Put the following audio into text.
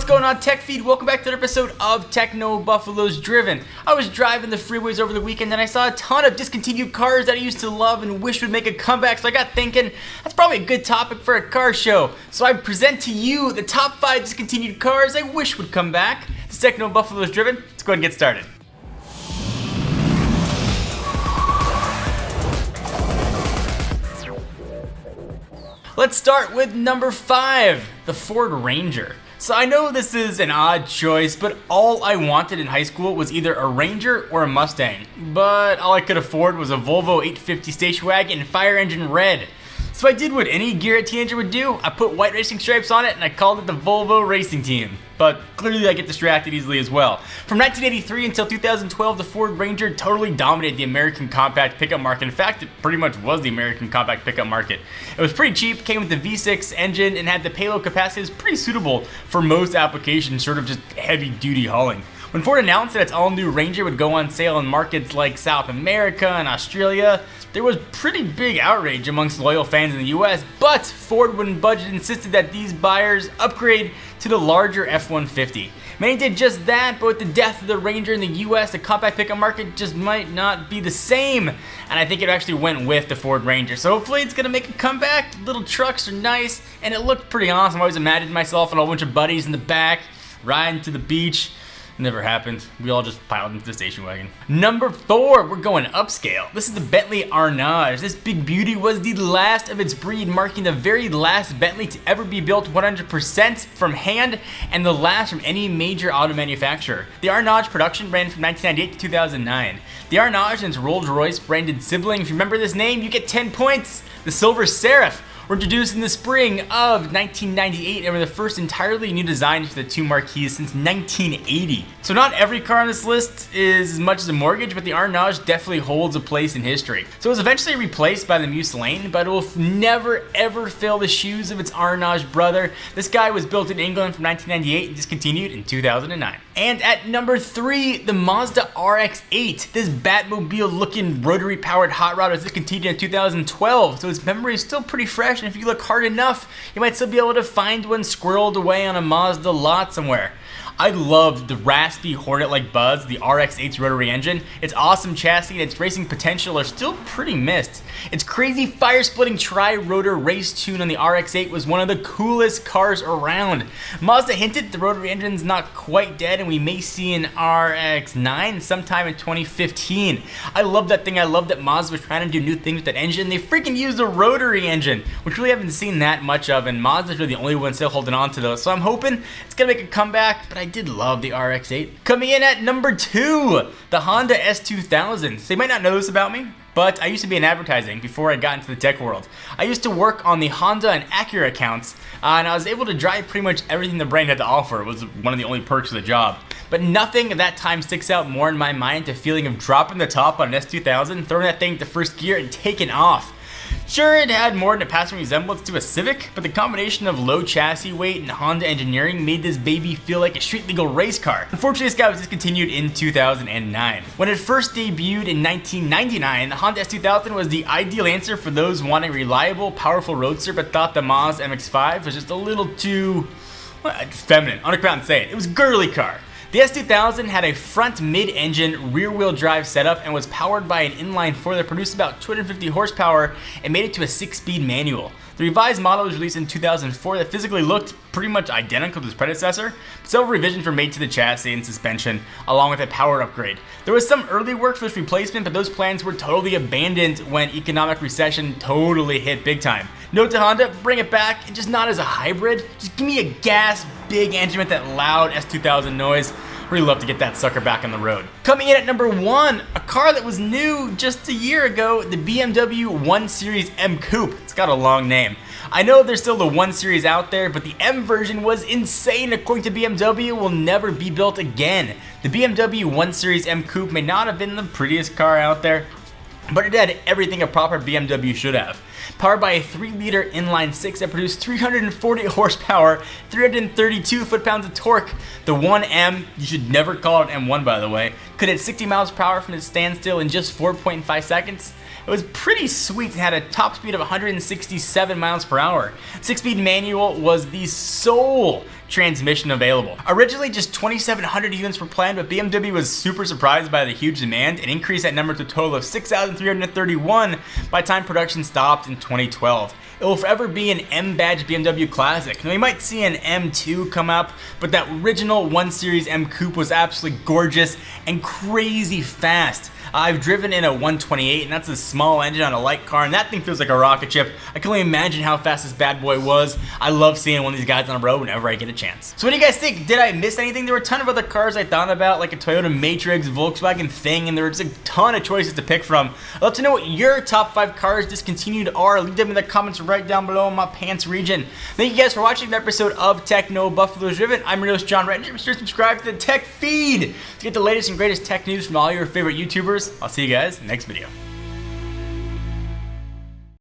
going on, Tech Feed? Welcome back to another episode of TechnoBuffalo's Driven. I was driving the freeways over the weekend and I saw a ton of discontinued cars that I used to love and wish would make a comeback, so I got thinking, that's probably a good topic for a car show. So I present to you the top 5 discontinued cars I wish would come back. This is TechnoBuffalo's Driven. Let's go ahead and get started. Let's start with number 5, the Ford Ranger. So I know this is an odd choice, but all I wanted in high school was either a Ranger or a Mustang. But all I could afford was a Volvo 850 station wagon in fire engine red. So I did what any Garrett teenager would do. I put white racing stripes on it and I called it the Volvo Racing Team. But clearly I get distracted easily as well. From 1983 until 2012, the Ford Ranger totally dominated the American compact pickup market. In fact, it pretty much was the American compact pickup market. It was pretty cheap, came with the V6 engine, and had the payload capacity that was pretty suitable for most applications, sort of just heavy duty hauling. When Ford announced that its all-new Ranger would go on sale in markets like South America and Australia, there was pretty big outrage amongst loyal fans in the US, but Ford wouldn't budge and insisted that these buyers upgrade to the larger F-150. Many did just that, but with the death of the Ranger in the US, the compact pickup market just might not be the same. And I think it actually went with the Ford Ranger. So hopefully it's gonna make a comeback. Little trucks are nice, and it looked pretty awesome. I always imagined myself and a whole bunch of buddies in the back, riding to the beach. Never happened. We all just piled into the station wagon. Number 4, we're going upscale. This is the Bentley Arnage. This big beauty was the last of its breed, marking the very last Bentley to ever be built 100% from hand and the last from any major auto manufacturer. The Arnage production ran from 1998 to 2009. The Arnage and its Rolls-Royce branded sibling, if you remember this name, you get 10 points. The Silver Seraph were introduced in the spring of 1998 and were the first entirely new designs for the two marquees since 1980. So not every car on this list is as much as a mortgage, but the Arnage definitely holds a place in history. So it was eventually replaced by the Mucilane, but it will never ever fill the shoes of its Arnage brother. This guy was built in England from 1998 and discontinued in 2009. And at number 3, the Mazda RX8. This Batmobile looking rotary powered hot rod was discontinued in 2012, so its memory is still pretty fresh, and if you look hard enough, you might still be able to find one squirreled away on a Mazda lot somewhere. I loved the raspy Hornet-like buzz, the RX8's rotary engine. Its awesome chassis and its racing potential are still pretty missed. Its crazy fire-splitting tri-rotor race tune on the RX8 was one of the coolest cars around. Mazda hinted the rotary engine's not quite dead and we may see an RX9 sometime in 2015. I love that thing. I love that Mazda was trying to do new things with that engine. They freaking used a rotary engine, which really haven't seen that much of, and Mazda's really the only one still holding on to those. So I'm hoping it's gonna make a comeback, but I did love the RX8. Coming in at number 2, the Honda S2000. So you might not know this about me, but I used to be in advertising before I got into the tech world. I used to work on the Honda and Acura accounts, and I was able to drive pretty much everything the brand had to offer. It was one of the only perks of the job. But nothing at that time sticks out more in my mind the feeling of dropping the top on an S2000, throwing that thing into first gear, and taking off. Sure, it had more than a passing resemblance to a Civic, but the combination of low chassis weight and Honda engineering made this baby feel like a street-legal race car. Unfortunately, this guy was discontinued in 2009. When it first debuted in 1999, the Honda S2000 was the ideal answer for those wanting a reliable, powerful roadster but thought the Mazda MX-5 was just a little too feminine. I'm gonna come out and say it. It was a girly car. The S2000 had a front mid-engine rear-wheel drive setup and was powered by an inline 4 that produced about 250 horsepower and made it to a 6-speed manual. The revised model was released in 2004 that physically looked pretty much identical to its predecessor. Several revisions were made to the chassis and suspension, along with a power upgrade. There was some early work for this replacement, but those plans were totally abandoned when economic recession totally hit big time. Note to Honda, bring it back, and just not as a hybrid. Just give me a gas, big engine with that loud S2000 noise. Really love to get that sucker back on the road. Coming in at number 1, a car that was new just a year ago, the BMW 1 Series M Coupe. It's got a long name. I know there's still the 1 Series out there, but the M version was insane. According to BMW, will never be built again. The BMW 1 Series M Coupe may not have been the prettiest car out there, but it had everything a proper BMW should have. Powered by a 3-liter inline-6 that produced 340 horsepower, 332 foot-pounds of torque, the 1M, you should never call it an M1 by the way, could hit 60 miles per hour from its standstill in just 4.5 seconds. It was pretty sweet. It had a top speed of 167 miles per hour. 6-speed manual was the sole transmission available. Originally just 2,700 units were planned, but BMW was super surprised by the huge demand and increased that number to a total of 6,331 by the time production stopped in 2012. It will forever be an M-badge BMW classic. Now, we might see an M2 come up, but that original 1 Series M Coupe was absolutely gorgeous and crazy fast. I've driven in a 128, and that's a small engine on a light car, and that thing feels like a rocket ship. I can only imagine how fast this bad boy was. I love seeing one of these guys on the road whenever I get a chance. So what do you guys think? Did I miss anything? There were a ton of other cars I thought about, like a Toyota Matrix, Volkswagen Thing, and there were just a ton of choices to pick from. I'd love to know what your top 5 cars discontinued are. Leave them in the comments right down below in my pants region. Thank you guys for watching the episode of Techno Buffalo's Driven. I'm your host, John Reddinger. Be sure to subscribe to the Tech Feed to get the latest and greatest tech news from all your favorite YouTubers. I'll see you guys in the next video.